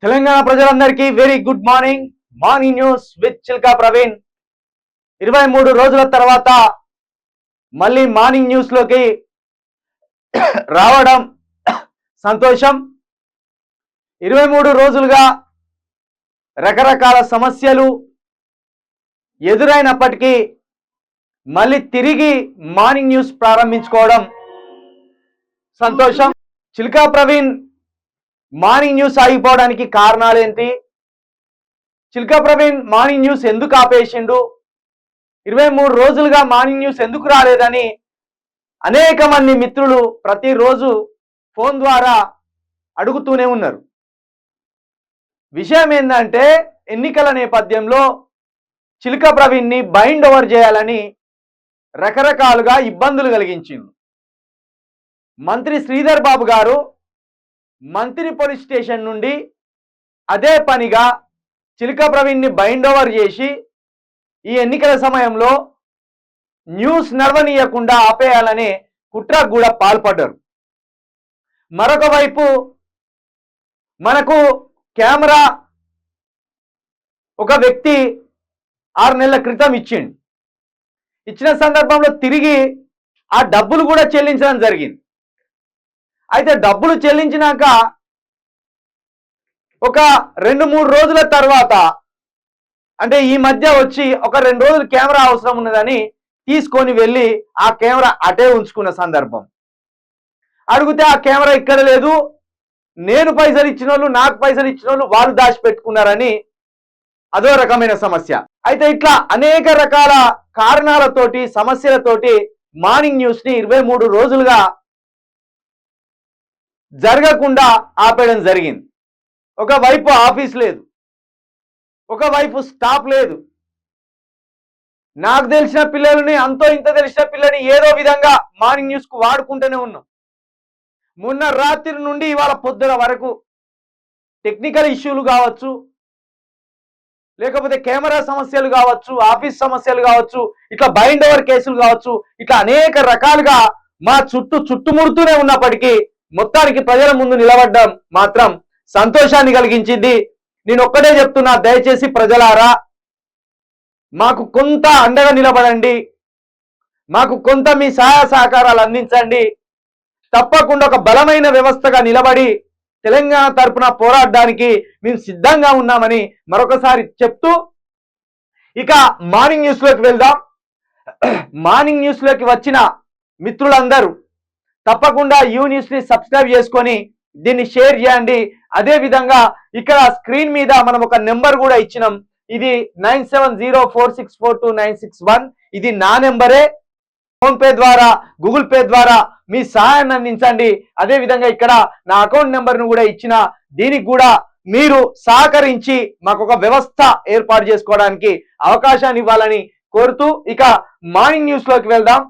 తెలంగాణ ప్రజలందరికీ very good morning. Morning news with Chilka Praveen. 23 రోజుల తర్వాత మళ్ళీ మార్నింగ్ న్యూస్ లోకి రావడం సంతోషం. 23 రోజులుగా రకరకాల సమస్యలు ఎదురైనప్పటికీ మళ్ళీ తిరిగి మార్నింగ్ న్యూస్ ప్రారంభించుకోవడం సంతోషం. చిల్కా ప్రవీణ్ మార్నింగ్ న్యూస్ ఆగిపోవడానికి కారణాలేంటి? చిల్కా ప్రవీణ్ మార్నింగ్ న్యూస్ ఎందుకు ఆపేసిండు? 23 రోజులుగా మార్నింగ్ న్యూస్ ఎందుకు రాలేదని అనేక మంది మిత్రులు ప్రతిరోజు ఫోన్ ద్వారా అడుగుతూనే ఉన్నారు. విషయం ఏంటంటే, ఎన్నికల నేపథ్యంలో చిల్కా ప్రవీణ్ని బైండ్ ఓవర్ చేయాలని రకరకాలుగా ఇబ్బందులు కలిగించింది. మంత్రి శ్రీధర్ బాబు గారు మంత్రి పోలీస్ స్టేషన్ నుండి అదే పనిగా చిల్కా ప్రవీణ్ని బైండ్ ఓవర్ చేసి ఈ ఎన్నికల సమయంలో న్యూస్ నడవనీయకుండా ఆపేయాలనే కుట్రకు కూడా పాల్పడ్డారు. మరొక వైపు మనకు కెమెరా ఒక వ్యక్తి 6 నెలల క్రితం ఇచ్చిన సందర్భంలో తిరిగి ఆ డబ్బులు కూడా చెల్లించడం జరిగింది. అయితే డబ్బులు చెల్లించినాక ఒక 2-3 రోజుల తర్వాత, అంటే ఈ మధ్య వచ్చి ఒక 2 రోజులు కెమెరా అవసరం ఉన్నదని తీసుకొని వెళ్ళి ఆ కెమెరా అటే ఉంచుకున్న సందర్భం. అడిగితే ఆ కెమెరా ఇక్కడ లేదు, నేను పైసలు ఇచ్చిన వాళ్ళు, నాకు పైసలు ఇచ్చిన వాళ్ళు వాళ్ళు దాచిపెట్టుకున్నారని అదో రకమైన సమస్య. అయితే ఇట్లా అనేక రకాల కారణాలతోటి, సమస్యలతోటి మార్నింగ్ న్యూస్ ని 23 రోజులుగా జరగకుండా ఆపేయడం జరిగింది. ఒకవైపు ఆఫీస్ లేదు, ఒకవైపు స్టాఫ్ లేదు. నాకు తెలిసిన పిల్లలని, అంతో ఇంత తెలిసిన పిల్లని ఏదో విధంగా మార్నింగ్ న్యూస్ కు వాడుకుంటూనే ఉన్నాం. మొన్న రాత్రి నుండి ఇవాళ పొద్దున వరకు టెక్నికల్ ఇష్యూలు కావచ్చు, లేకపోతే కెమెరా సమస్యలు కావచ్చు, ఆఫీస్ సమస్యలు కావచ్చు, ఇట్లా బైండ్ ఓవర్ కేసులు కావచ్చు, ఇట్లా అనేక రకాలుగా మా చుట్టుముడుతూనే ఉన్నప్పటికీ మొత్తానికి ప్రజల ముందు నిలబడ్డం మాత్రం సంతోషాన్ని కలిగించింది. నేను ఒక్కటే చెప్తున్నా, దయచేసి ప్రజలారా, మాకు కొంత అండగా నిలబడండి, మాకు కొంత మీ సహాయ సహకారాలు అందించండి. తప్పకుండా ఒక బలమైన వ్యవస్థగా నిలబడి తెలంగాణ తరపున పోరాడడానికి మేము సిద్ధంగా ఉన్నామని మరొకసారి చెప్తూ ఇక మార్నింగ్ న్యూస్ లోకి వెళ్దాం. మార్నింగ్ న్యూస్ లోకి వచ్చిన మిత్రులందరూ తప్పకుండా యూ న్యూస్ ని సబ్స్క్రైబ్ చేసుకొని దీన్ని షేర్ చేయండి. అదే విధంగా ఇక్కడ స్క్రీన్ మీద మనం ఒక నెంబర్ కూడా ఇచ్చినాం. ఇది 9704642961. ఇది నా నెంబరే. ఫోన్ పే ద్వారా, గూగుల్ పే ద్వారా మీ సహాయాన్ని అందించండి. అదే విధంగా ఇక్కడ నా అకౌంట్ నెంబర్ను కూడా ఇచ్చిన, దీనికి కూడా మీరు సహకరించి మాకు ఒక వ్యవస్థ ఏర్పాటు చేసుకోవడానికి అవకాశాన్ని ఇవ్వాలని కోరుతూ ఇక మార్నింగ్ న్యూస్ లోకి వెళ్దాం.